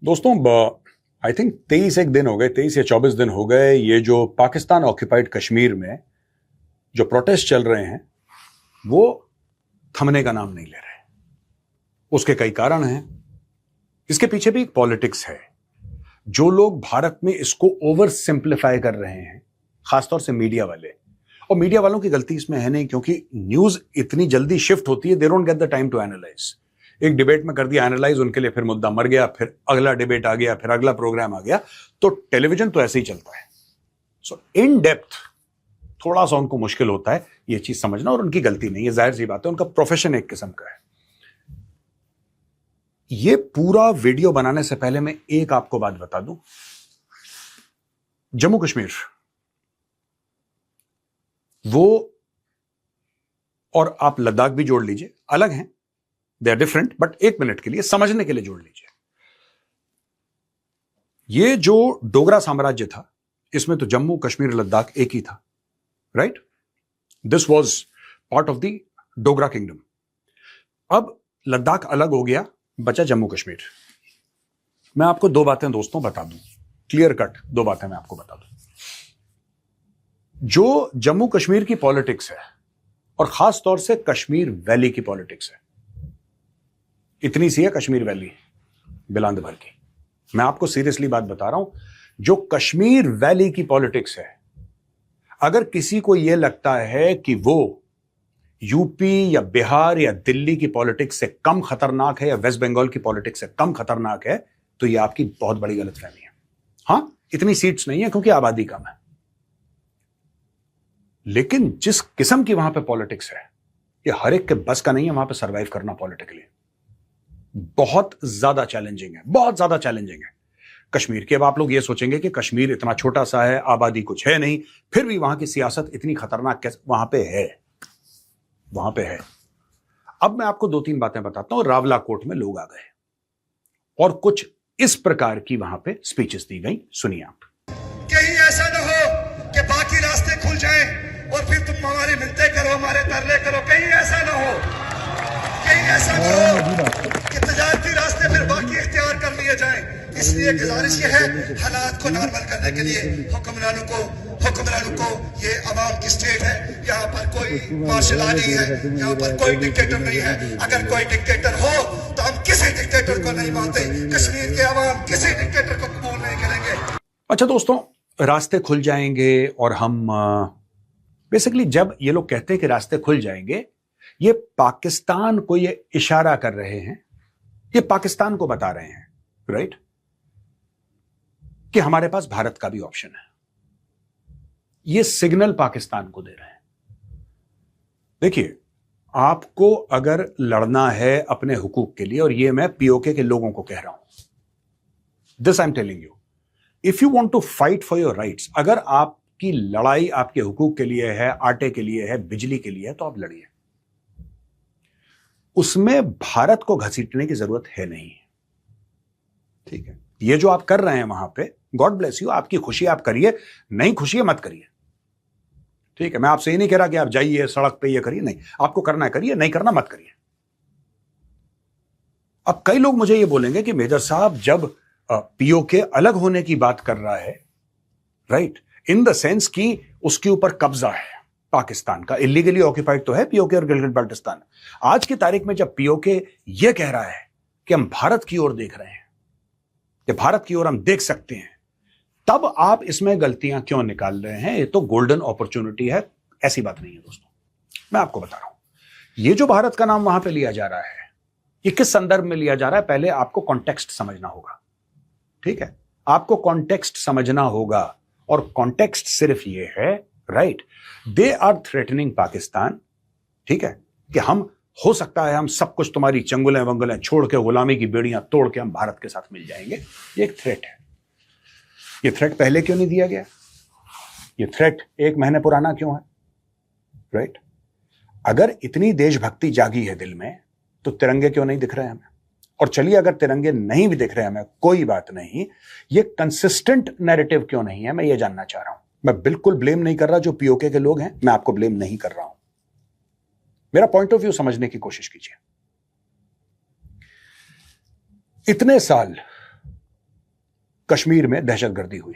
दोस्तों, I think 23 एक दिन हो गए, 23 या 24 दिन हो गए, ये जो पाकिस्तान ऑक्यूपाइड कश्मीर में जो प्रोटेस्ट चल रहे हैं वो थमने का नाम नहीं ले रहे। उसके कई कारण हैं। इसके पीछे भी एक पॉलिटिक्स है। जो लोग भारत में इसको ओवर सिंप्लीफाई कर रहे हैं, खासतौर से मीडिया वाले, और मीडिया वालों की गलती इसमें है नहीं, क्योंकि न्यूज इतनी जल्दी शिफ्ट होती है, they don't get the time to analyse. एक डिबेट में कर दिया एनालाइज, उनके लिए फिर मुद्दा मर गया, फिर अगला डिबेट आ गया, फिर अगला प्रोग्राम आ गया। तो टेलीविजन तो ऐसे ही चलता है। सो इन डेप्थ थोड़ा सा उनको मुश्किल होता है ये चीज समझना, और उनकी गलती नहीं है, जाहिर सी बात है, उनका प्रोफेशन एक किस्म का है। ये पूरा वीडियो बनाने से पहले मैं एक आपको बात बता दूं। जम्मू कश्मीर वो, और आप लद्दाख भी जोड़ लीजिए, अलग हैं, दे आर डिफरेंट, बट एक मिनट के लिए समझने के लिए जोड़ लीजिए। ये जो डोगरा साम्राज्य था, इसमें तो जम्मू कश्मीर लद्दाख एक ही था, right? This was part of the Dogra kingdom. अब लद्दाख अलग हो गया, बचा जम्मू कश्मीर। मैं आपको दो बातें दोस्तों बता दूं, क्लियर कट दो बातें मैं आपको बता दूं। जो जम्मू कश्मीर की पॉलिटिक्स है, और खास तौर से कश्मीर वैली की पॉलिटिक्स है, इतनी सी है कश्मीर वैली बिलांद भर की। मैं आपको सीरियसली बात बता रहा हूं, जो कश्मीर वैली की पॉलिटिक्स है, अगर किसी को यह लगता है कि वो यूपी या बिहार या दिल्ली की पॉलिटिक्स से कम खतरनाक है, या वेस्ट बंगाल की पॉलिटिक्स से कम खतरनाक है, तो यह आपकी बहुत बड़ी गलतफहमी है। हां, इतनी सीट्स नहीं है क्योंकि आबादी कम है, लेकिन जिस किस्म की वहां पे पॉलिटिक्स है, ये हर एक के बस का नहीं है वहां पे सरवाइव करना पॉलिटिकली। बहुत ज्यादा चैलेंजिंग है, बहुत ज्यादा चैलेंजिंग है कश्मीर की। अब आप लोग ये सोचेंगे कि कश्मीर इतना छोटा सा है, आबादी कुछ है नहीं, फिर भी वहां की सियासत इतनी खतरनाक कैसे? वहां पे है, वहां पे है। अब मैं आपको दो तीन बातें बताता हूं। रावला कोट में लोग आ गए और कुछ इस प्रकार की वहां पे स्पीचेस दी गई, सुनिए आप। कहीं ऐसा ना हो कि बाकी रास्ते खुल जाएं और फिर तुम हमारे मिलते करो, हमारे तरले करो। कहीं ऐसा ना हो, कहीं ऐसा ना हो कि तजारती रास्ते फिर बाकी इख्तियार कर लिए जाएं। इसलिए गुजारिश ये है, हालात को नॉर्मल करने के लिए हुक्मरानों को ये अवाम की स्टेट है, यहाँ पर कोई मार्शल लॉ नहीं है, यहाँ पर कोई डिक्टेटर नहीं है। अगर कोई डिक्टेटर हो तो हम किसी डिक्टेटर को नहीं मानते। कश्मीर के अवाम किसी डिक्टेटर को कबूल नहीं करेंगे। अच्छा दोस्तों, रास्ते खुल जाएंगे और हम बेसिकली जब ये लोग कहते हैं कि रास्ते खुल जाएंगे, ये पाकिस्तान को ये इशारा कर रहे हैं, ये पाकिस्तान को बता रहे हैं, राइट, कि हमारे पास भारत का भी ऑप्शन है। ये सिग्नल पाकिस्तान को दे रहे हैं। देखिए, आपको अगर लड़ना है अपने हुकूक के लिए, और ये मैं पीओके के लोगों को कह रहा हूं, this I am telling you, if you want to fight for your rights, अगर आपकी लड़ाई आपके हुकूक के लिए है, आटे के लिए है, बिजली के लिए है, तो आप लड़िए। उसमें भारत को घसीटने की जरूरत है नहीं, ठीक है? ये जो आप कर रहे हैं वहां पे, गॉड ब्लेस यू, आपकी खुशी आप करिए, नहीं खुशी है मत करिए, ठीक है? मैं आपसे ये नहीं कह रहा कि आप जाइए सड़क पे ये करिए, नहीं, आपको करना है करिए, नहीं करना मत करिए। अब कई लोग मुझे ये बोलेंगे कि मेजर साहब, जब पीओके अलग होने की बात कर रहा है, राइट, इन द सेंस कि उसके ऊपर कब्जा है पाकिस्तान का, इलीगली ऑक्यूपाइड तो है पीओके और गिलगित बाल्टिस्तान। आज की तारीख में जब पीओके यह कह रहा है कि हम भारत की ओर देख रहे हैं, कि भारत की ओर हम देख सकते हैं, तब आप इसमें गलतियां क्यों निकाल रहे हैं? ये तो गोल्डन अपॉर्चुनिटी है, ऐसी बात नहीं है दोस्तों। मैं आपको बता रहा हूं, ये जो भारत का नाम वहां पे लिया जा रहा है, ये किस संदर्भ में लिया जा रहा है, पहले आपको कॉन्टेक्स्ट समझना होगा, ठीक है? आपको कॉन्टेक्स्ट समझना होगा, और कॉन्टेक्स्ट सिर्फ ये है, right, they are threatening Pakistan, ठीक है, कि हम, हो सकता है हम सब कुछ, तुम्हारी चंगुलें वंगुलें छोड़ के, गुलामी की बेड़ियां तोड़ के हम भारत के साथ मिल जाएंगे। ये एक थ्रेट है। ये थ्रेट पहले क्यों नहीं दिया गया? ये थ्रेट 1 महीने पुराना क्यों है, राइट? अगर इतनी देशभक्ति जागी है दिल में, तो तिरंगे क्यों नहीं दिख रहे हमें? और चलिए, अगर तिरंगे नहीं भी दिख रहे हमें, कोई बात नहीं, ये कंसिस्टेंट नैरेटिव क्यों नहीं है, मैं ये जानना चाह रहा हूं। मैं बिल्कुल ब्लेम नहीं कर रहा जो पीओके के लोग हैं, मैं आपको ब्लेम नहीं कर रहा हूं। मेरा पॉइंट ऑफ व्यू समझने की कोशिश कीजिए। इतने साल कश्मीर में दहशतगर्दी हुई,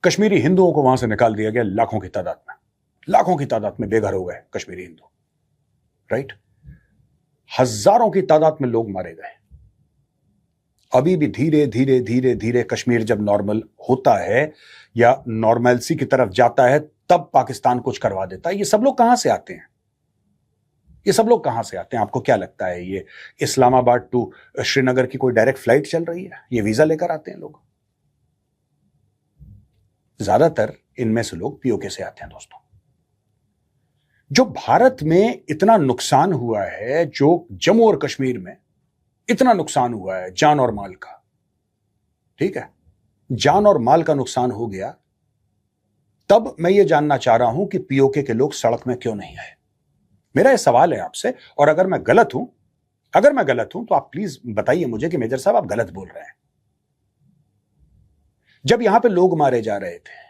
कश्मीरी हिंदुओं को वहां से निकाल दिया गया, लाखों की तादाद में बेघर हो गए कश्मीरी हिंदू, राइट। हजारों की तादाद में लोग मारे गए। अभी भी धीरे धीरे धीरे धीरे कश्मीर जब नॉर्मल होता है या नॉर्मलसी की तरफ जाता है तब पाकिस्तान कुछ करवा देता है। ये सब लोग कहां से आते हैं? आपको क्या लगता है ये इस्लामाबाद टू श्रीनगर की कोई डायरेक्ट फ्लाइट चल रही है? ये वीजा लेकर आते हैं लोग? ज्यादातर इनमें से लोग पीओके से आते हैं दोस्तों। जो भारत में इतना नुकसान हुआ है, जो जम्मू और कश्मीर में इतना नुकसान हुआ है जान और माल का, ठीक है, जान और माल का नुकसान हो गया, तब मैं ये जानना चाह रहा हूं कि पीओके के लोग सड़क में क्यों नहीं आए। मेरा यह सवाल है आपसे, और अगर मैं गलत हूं तो आप प्लीज बताइए मुझे कि मेजर साहब आप गलत बोल रहे हैं। जब यहां पे लोग मारे जा रहे थे,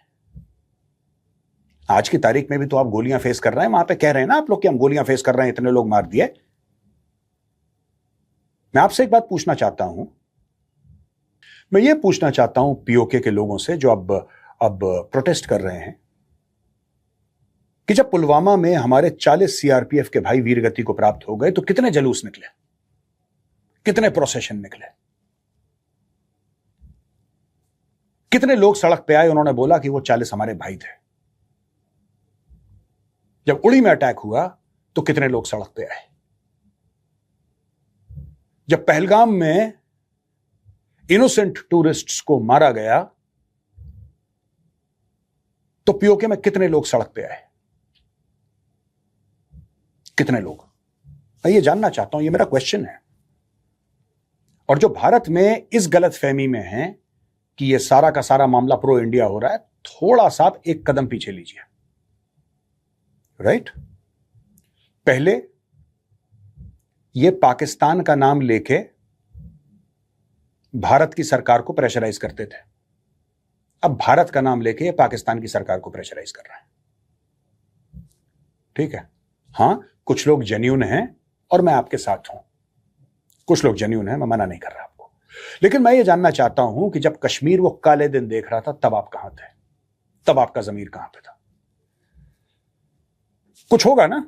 आज की तारीख में भी तो आप गोलियां फेस कर रहे हैं, वहां पे कह रहे हैं ना आप लोग कि हम गोलियां फेस कर रहे हैं, इतने लोग मार दिए। मैं आपसे एक बात पूछना चाहता हूं, मैं ये पूछना चाहता हूं पीओके के लोगों से जो अब प्रोटेस्ट कर रहे हैं, कि जब पुलवामा में हमारे 40 सीआरपीएफ के भाई वीरगति को प्राप्त हो गए तो कितने जलूस निकले, कितने प्रोसेशन निकले, कितने लोग सड़क पे आए, उन्होंने बोला कि वो 40 हमारे भाई थे। जब उड़ी में अटैक हुआ तो कितने लोग सड़क पे आए। जब पहलगाम में इनोसेंट टूरिस्ट्स को मारा गया तो पीओके में कितने लोग सड़क पे आए, कितने लोग? मैं ये जानना चाहता हूं, ये मेरा क्वेश्चन है। और जो भारत में इस गलत फहमी में है कि ये सारा का सारा मामला प्रो इंडिया हो रहा है, थोड़ा सा आप एक कदम पीछे लीजिए, राइट। पहले ये पाकिस्तान का नाम लेके भारत की सरकार को प्रेशराइज करते थे, अब भारत का नाम लेके पाकिस्तान की सरकार को प्रेशराइज कर रहा है, ठीक है। हां, कुछ लोग जेन्युइन हैं और मैं आपके साथ हूं, कुछ लोग जेन्युइन हैं, मैं मना नहीं कर रहा आपको, लेकिन मैं ये जानना चाहता हूं कि जब कश्मीर वो काले दिन देख रहा था तब आप कहां थे, तब आपका ज़मीर कहां पे था? कुछ होगा ना।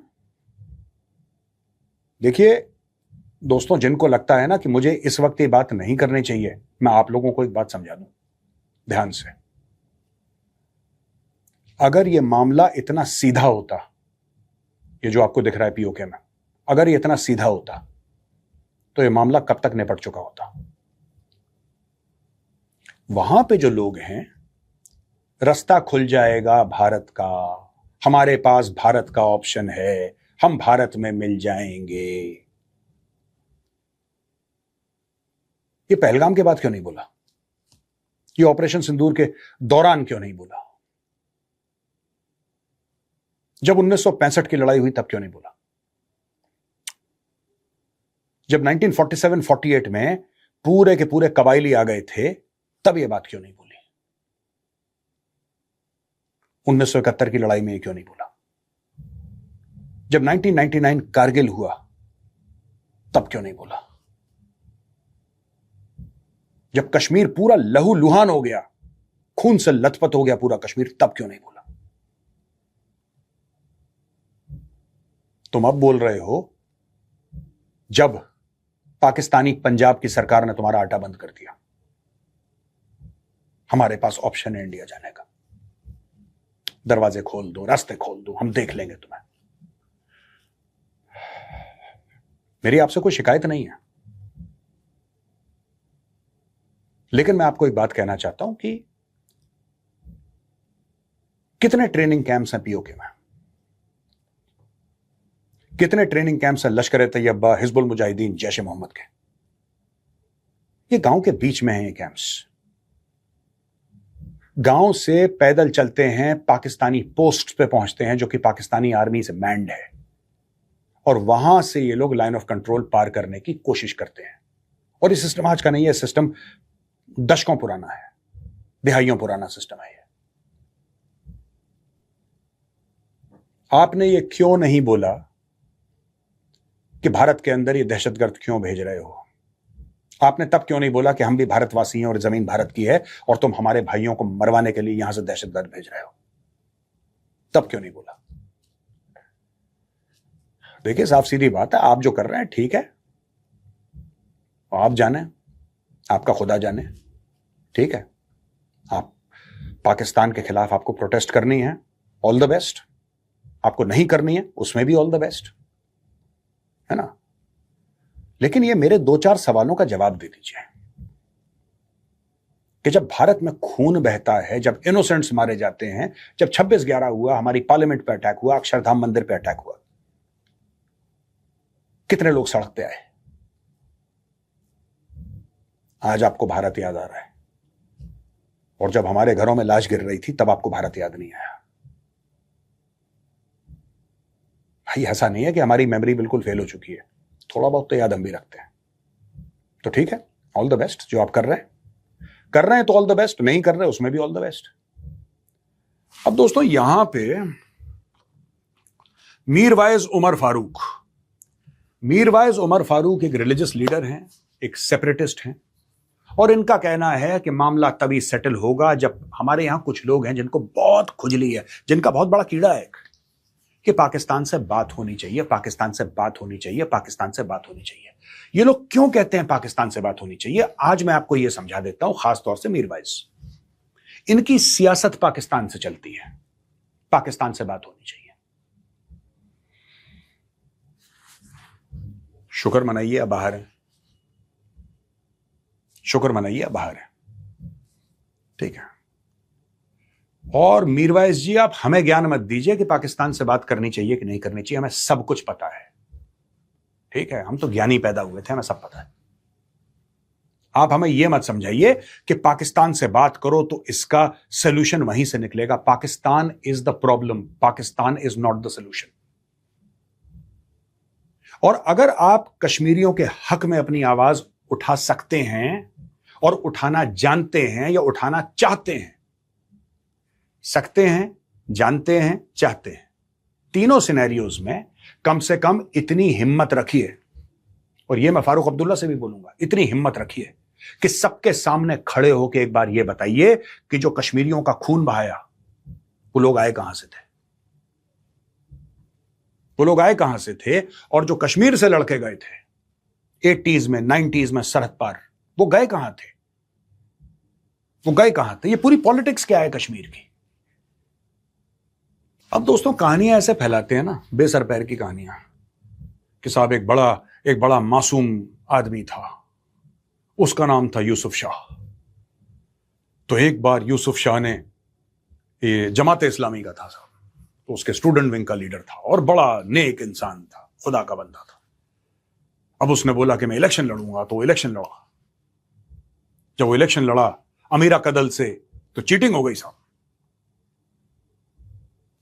देखिए दोस्तों, जिनको लगता है ना कि मुझे इस वक्त ये बात नहीं करनी चाहिए, मैं आप लोगों को एक बात समझा दूं ध्यान से। अगर ये मामला इतना सीधा होता, ये जो आपको दिख रहा है पीओके में, अगर ये इतना सीधा होता तो ये मामला कब तक निपट चुका होता। वहां पे जो लोग हैं, रास्ता खुल जाएगा भारत का, हमारे पास भारत का ऑप्शन है, हम भारत में मिल जाएंगे। ये पहलगाम के बाद क्यों नहीं बोला? ये ऑपरेशन सिंदूर के दौरान क्यों नहीं बोला? जब 1965 की लड़ाई हुई तब क्यों नहीं बोला? जब 1947-48 में पूरे के पूरे कबायली आ गए थे तब ये बात क्यों नहीं बोली? 1971 की लड़ाई में ये क्यों नहीं बोला? जब 1999 कारगिल हुआ तब क्यों नहीं बोला? जब कश्मीर पूरा लहू लुहान हो गया, खून से लथपथ हो गया पूरा कश्मीर, तब क्यों नहीं बोला? तुम अब बोल रहे हो जब पाकिस्तानी पंजाब की सरकार ने तुम्हारा आटा बंद कर दिया, हमारे पास ऑप्शन है इंडिया जाने का, दरवाजे खोल दो, रास्ते खोल दो, हम देख लेंगे तुम्हें। मेरी आपसे कोई शिकायत नहीं है, लेकिन मैं आपको एक बात कहना चाहता हूं कि कितने ट्रेनिंग कैंप्स हैं पीओके में, कितने ट्रेनिंग कैंप्स हैं लश्कर ए तैयबा, हिजबुल मुजाहिदीन, जैश ए मोहम्मद के। ये गांव के बीच में हैं ये कैंप्स। गांव से पैदल चलते हैं, पाकिस्तानी पोस्ट पे पहुंचते हैं जो कि पाकिस्तानी आर्मी से मैंड है, और वहां से ये लोग लाइन ऑफ कंट्रोल पार करने की कोशिश करते हैं। और ये सिस्टम आज का नहीं है, सिस्टम दशकों पुराना है, दिहाइयों पुराना सिस्टम है ये। आपने ये क्यों नहीं बोला कि भारत के अंदर ये दहशतगर्द क्यों भेज रहे हो? आपने तब क्यों नहीं बोला कि हम भी भारतवासी हैं और जमीन भारत की है और तुम हमारे भाइयों को मरवाने के लिए यहां से दहशतगर्द भेज रहे हो? तब क्यों नहीं बोला? देखिए, साफ सीधी बात है, आप जो कर रहे हैं ठीक है, आप जाने, आपका खुदा जाने, ठीक है। आप पाकिस्तान के खिलाफ आपको प्रोटेस्ट करनी है, ऑल द बेस्ट। आपको नहीं करनी है, उसमें भी ऑल द बेस्ट, है ना। लेकिन ये मेरे 2-4 सवालों का जवाब दे दीजिए कि जब भारत में खून बहता है, जब इनोसेंट्स मारे जाते हैं, जब 26/11 हुआ, हमारी पार्लियामेंट पे अटैक हुआ, अक्षरधाम मंदिर पे अटैक हुआ, कितने लोग सड़क पे आए? आज आपको भारत याद आ रहा है, और जब हमारे घरों में लाश गिर रही थी तब आपको भारत याद नहीं आया। भाई, ऐसा नहीं है कि हमारी मेमोरी बिल्कुल फेल हो चुकी है, थोड़ा बहुत तो याद हम भी रखते हैं। तो ठीक है, ऑल द बेस्ट। जो आप कर रहे हैं तो ऑल द बेस्ट, नहीं कर रहे उसमें भी ऑल द बेस्ट। अब दोस्तों, यहां पे मीरवाइज उमर फारूक एक रिलीजियस लीडर हैं, एक सेपरेटिस्ट हैं, और इनका कहना है कि मामला तभी सेटल होगा जब हमारे यहां कुछ लोग हैं जिनको बहुत खुजली है, जिनका बहुत बड़ा कीड़ा है कि पाकिस्तान से बात होनी चाहिए, पाकिस्तान से बात होनी चाहिए, पाकिस्तान से बात होनी चाहिए। ये लोग क्यों कहते हैं पाकिस्तान से बात होनी चाहिए? आज मैं आपको यह समझा देता हूं, खासतौर से मीरवाइज। इनकी सियासत पाकिस्तान से चलती है, पाकिस्तान से बात होनी चाहिए। शुक्र मनाइए अब बाहर है, शुक्र मनाइए अब बाहर है, ठीक है। और मीरवाइज जी, आप हमें ज्ञान मत दीजिए कि पाकिस्तान से बात करनी चाहिए कि नहीं करनी चाहिए, हमें सब कुछ पता है, ठीक है। हम तो ज्ञानी पैदा हुए थे, हमें सब पता है। आप हमें यह मत समझाइए कि पाकिस्तान से बात करो तो इसका सोल्यूशन वहीं से निकलेगा। Pakistan is the problem, Pakistan is not the solution. और अगर आप कश्मीरियों के हक में अपनी आवाज उठा सकते हैं और उठाना जानते हैं या उठाना चाहते हैं, सकते हैं, जानते हैं, चाहते हैं, तीनों सिनेरियोज में कम से कम इतनी हिम्मत रखिए, और यह मैं फारूक अब्दुल्ला से भी बोलूंगा, इतनी हिम्मत रखिए कि सबके सामने खड़े होकर एक बार यह बताइए कि जो कश्मीरियों का खून बहाया वो लोग आए कहां से थे, वो लोग आए कहां से थे, और जो कश्मीर से लड़के गए थे 80s में 90s में सरहद पार, वो गए कहां थे, वो गए कहां थे? ये पूरी पॉलिटिक्स क्या है कश्मीर की? अब दोस्तों, कहानियां ऐसे फैलाते हैं ना, बेसर पैर की कहानियां, कि साहब एक बड़ा मासूम आदमी था, उसका नाम था यूसुफ शाह। तो एक बार यूसुफ शाह ने, ये जमात इस्लामी का था साहब, तो उसके स्टूडेंट विंग का लीडर था और बड़ा नेक इंसान था, खुदा का बंदा था। अब उसने बोला कि मैं इलेक्शन लड़ूंगा, तो वो इलेक्शन लड़ा। जब वो इलेक्शन लड़ा अमीरा कदल से, तो चीटिंग हो गई साहब,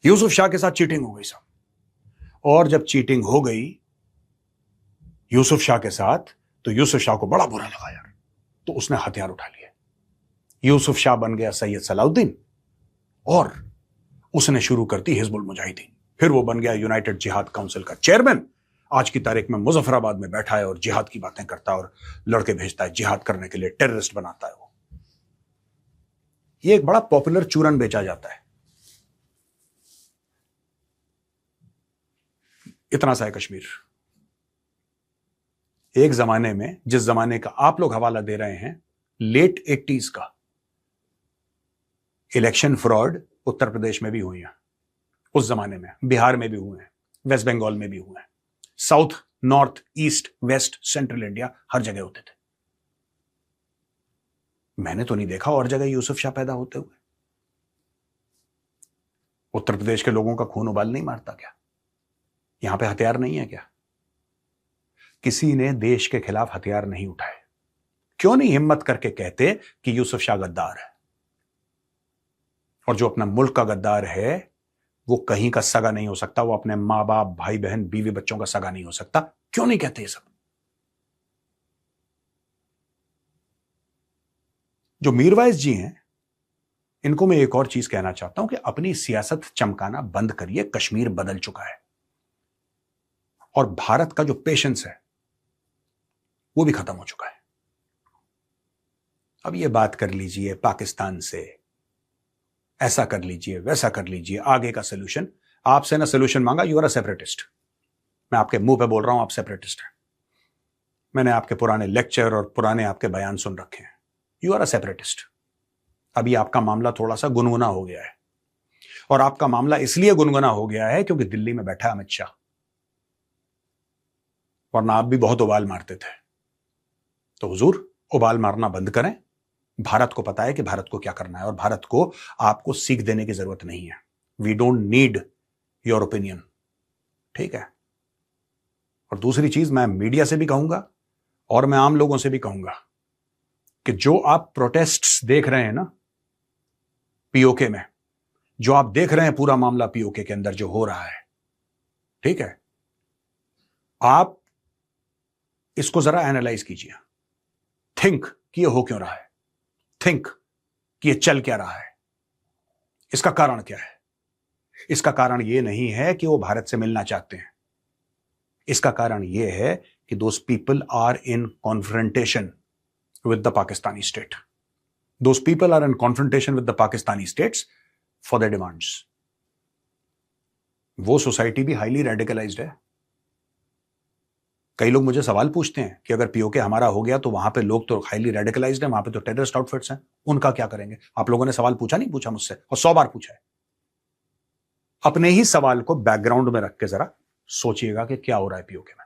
यूसुफ शाह के साथ चीटिंग हो गई साहब। और जब चीटिंग हो गई यूसुफ शाह के साथ, तो यूसुफ शाह को बड़ा बुरा लगा यार, तो उसने हथियार उठा लिए। यूसुफ शाह बन गया सैयद सलाउद्दीन और उसने शुरू कर दी हिजबुल मुजाहिदीन। फिर वो बन गया यूनाइटेड जिहाद काउंसिल का चेयरमैन। आज की तारीख में मुजफ्फराबाद में बैठा है और जिहाद की बातें करता है और लड़के भेजता है जिहाद करने के लिए, टेररिस्ट बनाता है वो। ये एक बड़ा पॉपुलर चूरन बेचा जाता है। इतना सा है कश्मीर। एक जमाने में, जिस जमाने का आप लोग हवाला दे रहे हैं, लेट 80s का, इलेक्शन फ्रॉड उत्तर प्रदेश में भी हुई है, उस जमाने में बिहार में भी हुए हैं, वेस्ट बंगाल में भी हुए हैं, south, north, east, west, central India, हर जगह होते थे। मैंने तो नहीं देखा और जगह यूसुफ शाह पैदा होते हुए। उत्तर प्रदेश के लोगों का खून उबाल नहीं मारता क्या? यहां पे हथियार नहीं है क्या? किसी ने देश के खिलाफ हथियार नहीं उठाए। क्यों नहीं हिम्मत करके कहते कि यूसुफ शाह गद्दार है? और जो अपना मुल्क का गद्दार है वो कहीं का सगा नहीं हो सकता, वो अपने मां बाप, भाई बहन, बीवी बच्चों का सगा नहीं हो सकता। क्यों नहीं कहते ये सब? जो मीरवाइज जी हैं, इनको मैं एक और चीज कहना चाहता हूं कि अपनी सियासत चमकाना बंद करिए। कश्मीर बदल चुका है और भारत का जो पेशेंस है वो भी खत्म हो चुका है। अब ये बात कर लीजिए पाकिस्तान से, ऐसा कर लीजिए, वैसा कर लीजिए, आगे का सोल्यूशन। आपसे ना सोल्यूशन मांगा, यू आर अ सेपरेटिस्ट। मैं आपके मुंह पे बोल रहा हूं, आप सेपरेटिस्ट हैं। मैंने आपके पुराने लेक्चर और पुराने आपके बयान सुन रखे हैं। You are a separatist. अभी आपका मामला थोड़ा सा गुनगुना हो गया है, और आपका मामला इसलिए गुनगुना हो गया है क्योंकि दिल्ली में बैठा अमित शाह, वरना आप भी बहुत उबाल मारते थे। तो हुजूर, उबाल मारना बंद करें। भारत को पता है कि भारत को क्या करना है, और भारत को आपको सीख देने की जरूरत नहीं है। We don't need your opinion, ठीक है। और दूसरी चीज, मैं मीडिया से भी कहूंगा और मैं आम लोगों से भी कहूंगा कि जो आप प्रोटेस्ट्स देख रहे हैं ना पीओके में, जो आप देख रहे हैं पूरा मामला पीओके के अंदर जो हो रहा है, ठीक है, आप इसको जरा एनालाइज कीजिए। थिंक कि ये हो क्यों रहा है, थिंक कि ये चल क्या रहा है, इसका कारण क्या है। इसका कारण ये नहीं है कि वो भारत से मिलना चाहते हैं। इसका कारण ये है कि those people are in confrontation with the Pakistani state. Those people are in confrontation with the Pakistani states for the demands. वो सोसाइटी भी हाईली रेडिकलाइज्ड है। कई लोग मुझे सवाल पूछते हैं कि अगर पीओके हमारा हो गया तो वहां पे लोग तो हाईली रेडिकलाइज्ड हैं, वहां पे तो टेररिस्ट आउटफिट्स हैं, उनका क्या करेंगे। आप लोगों ने सवाल पूछा नहीं पूछा मुझसे, और 100 बार पूछा है। अपने ही सवाल को बैकग्राउंड में रख के जरा सोचिएगा कि क्या हो रहा है पीओके में।